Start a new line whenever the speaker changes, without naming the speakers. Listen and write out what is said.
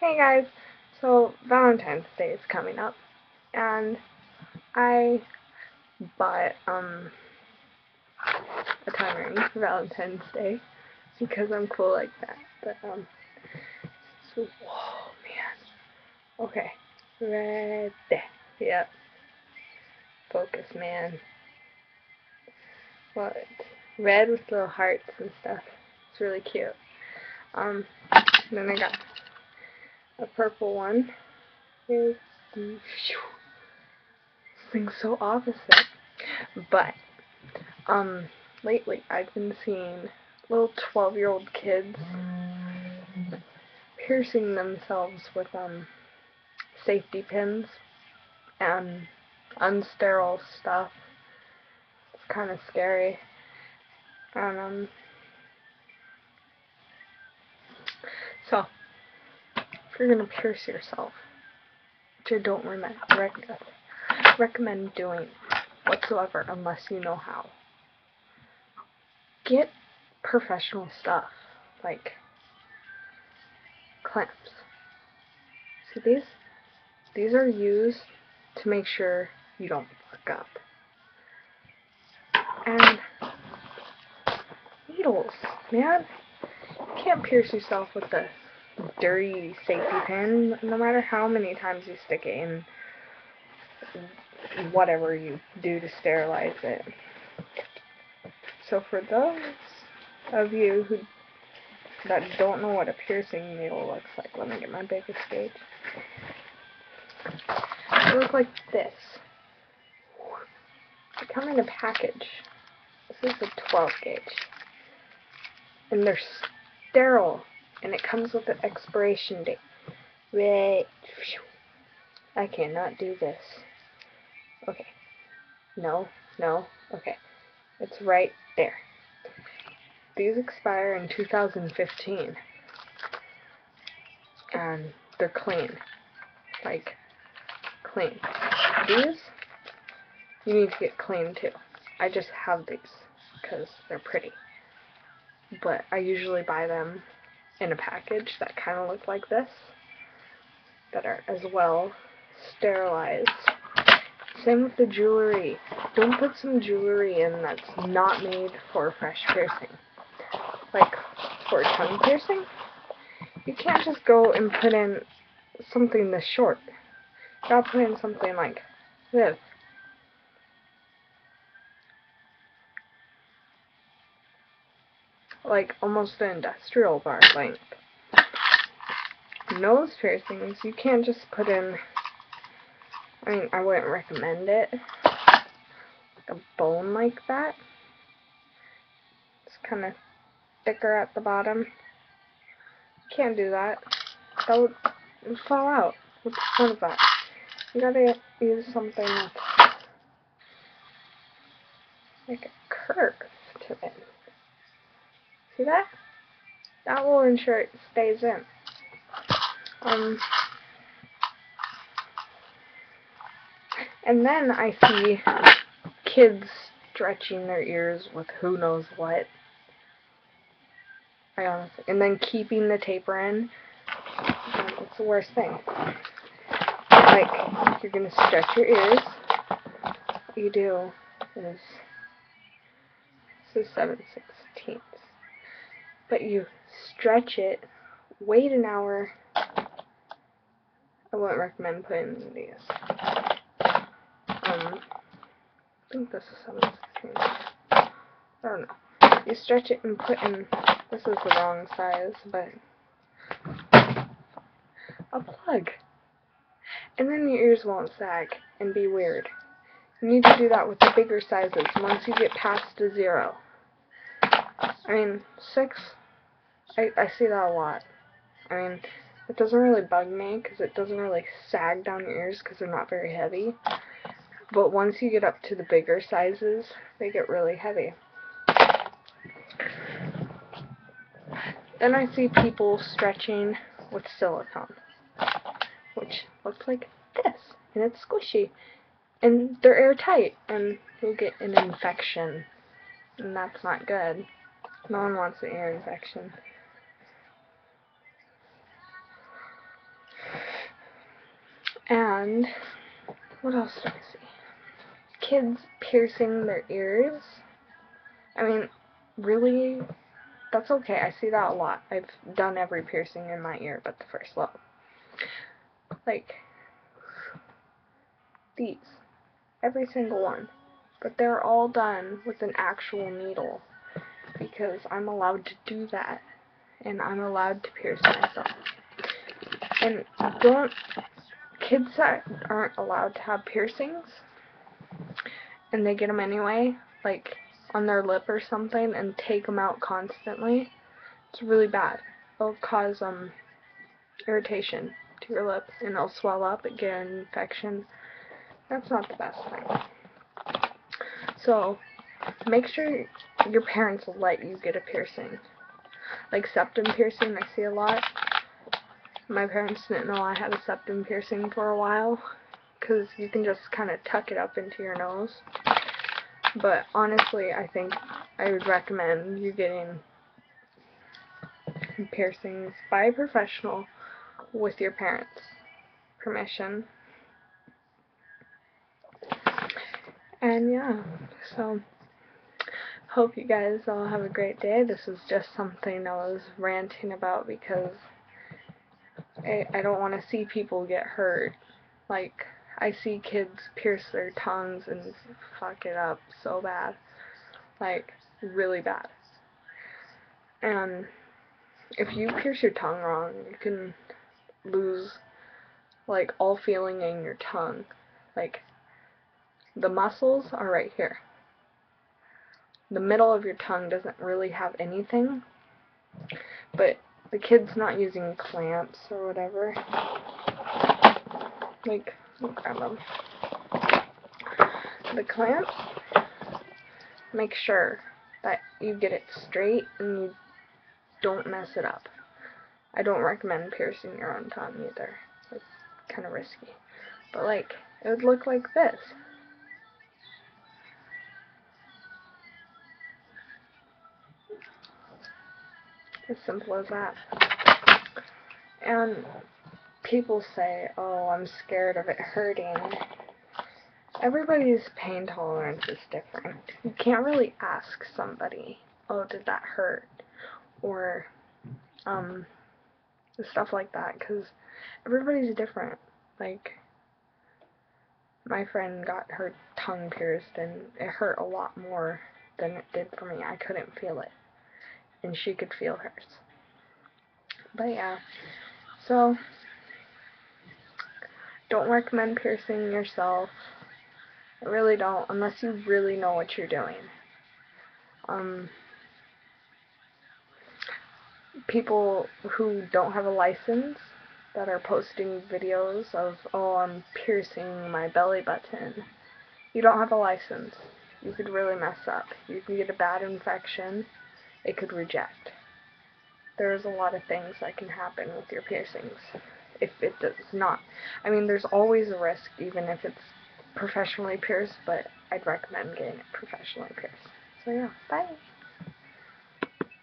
Hey guys, so Valentine's Day is coming up, and I bought a time ring for Valentine's Day because I'm cool like that. So whoa man, okay, right there, yep, focus man. Well, it's red with little hearts and stuff. It's really cute. Um, then I got a purple one. Here's the thing's so opposite. But, lately I've been seeing little 12-year-old kids piercing themselves with, safety pins and unsterile stuff. It's kind of scary. And, so, if you're gonna pierce yourself, which I don't recommend doing whatsoever unless you know how, get professional stuff, like clamps. See these? These are used to make sure you don't fuck up. And needles, man. You can't pierce yourself with a dirty safety pin, no matter how many times you stick it in whatever you do to sterilize it. So for those of you that don't know what a piercing needle looks like, let me get my biggest gauge. It looks like this. They come in a package. This is a 12 gauge. And they're sterile. And it comes with an expiration date. Wait. I cannot do this. Okay. No. Okay. It's right there. These expire in 2015. And they're clean. Like, clean. These, you need to get clean too. I just have these because they're pretty. But I usually buy them in a package that kind of look like this, that are as well sterilized. Same with the jewelry. Don't put some jewelry in that's not made for fresh piercing. Like for tongue piercing, you can't just go and put in something this short. You gotta put in something like this. Like almost an industrial bar length. Nose piercings, you can't just put in, I mean, I wouldn't recommend it, like a bone like that. It's kind of thicker at the bottom. You can't do that. That would fall out. What's the point of that? You gotta use something that's like a curve to it. See that? That will ensure it stays in. And then I see kids stretching their ears with who knows what. I honestly, and then keeping the taper in. It's the worst thing. Like, you're gonna stretch your ears. What you do is, this is 7/16. But you stretch it, wait an hour. I wouldn't recommend putting these. I think this is 7/16. I don't know. You stretch it and put in, this is the wrong size, but a plug. And then your ears won't sag and be weird. You need to do that with the bigger sizes once you get past a 0. I mean, 6, I see that a lot. I mean, it doesn't really bug me because it doesn't really sag down your ears because they're not very heavy. But once you get up to the bigger sizes, they get really heavy. Then I see people stretching with silicone, which looks like this, and it's squishy, and they're airtight, and you'll get an infection, and that's not good. No one wants an ear infection. And what else do I see? Kids piercing their ears. I mean, really, that's okay. I see that a lot. I've done every piercing in my ear but the first lobe. Like, these. Every single one. But they're all done with an actual needle. Because I'm allowed to do that. And I'm allowed to pierce myself. And kids that aren't allowed to have piercings, and they get them anyway, like on their lip or something, and take them out constantly, it's really bad. It'll cause irritation to your lip, and it'll swell up and get an infection. That's not the best thing. So make sure your parents will let you get a piercing. Like septum piercing, I see a lot. My parents didn't know I had a septum piercing for a while, because you can just kind of tuck it up into your nose. But honestly, I think I would recommend you getting piercings by a professional with your parents' permission. And yeah, so hope you guys all have a great day. This is just something I was ranting about because I don't want to see people get hurt. Like, I see kids pierce their tongues and fuck it up so bad. Like, really bad. And if you pierce your tongue wrong, you can lose, like, all feeling in your tongue. Like, the muscles are right here. The middle of your tongue doesn't really have anything, but the kid's not using clamps or whatever. Like, I'll grab them. The clamps, make sure that you get it straight and you don't mess it up. I don't recommend piercing your own tongue either. It's kind of risky. But like, it would look like this. As simple as that. And people say, oh, I'm scared of it hurting. Everybody's pain tolerance is different. You can't really ask somebody, oh, did that hurt? Or, stuff like that, because everybody's different. Like, my friend got her tongue pierced, and it hurt a lot more than it did for me. I couldn't feel it, and she could feel hers. But yeah, so don't recommend piercing yourself. I really don't, unless you really know what you're doing. People who don't have a license that are posting videos of, oh, I'm piercing my belly button. You don't have a license. You could really mess up. You could get a bad infection. It could reject. There's a lot of things that can happen with your piercings if it does not. I mean, there's always a risk, even if it's professionally pierced, but I'd recommend getting it professionally pierced. So yeah, bye.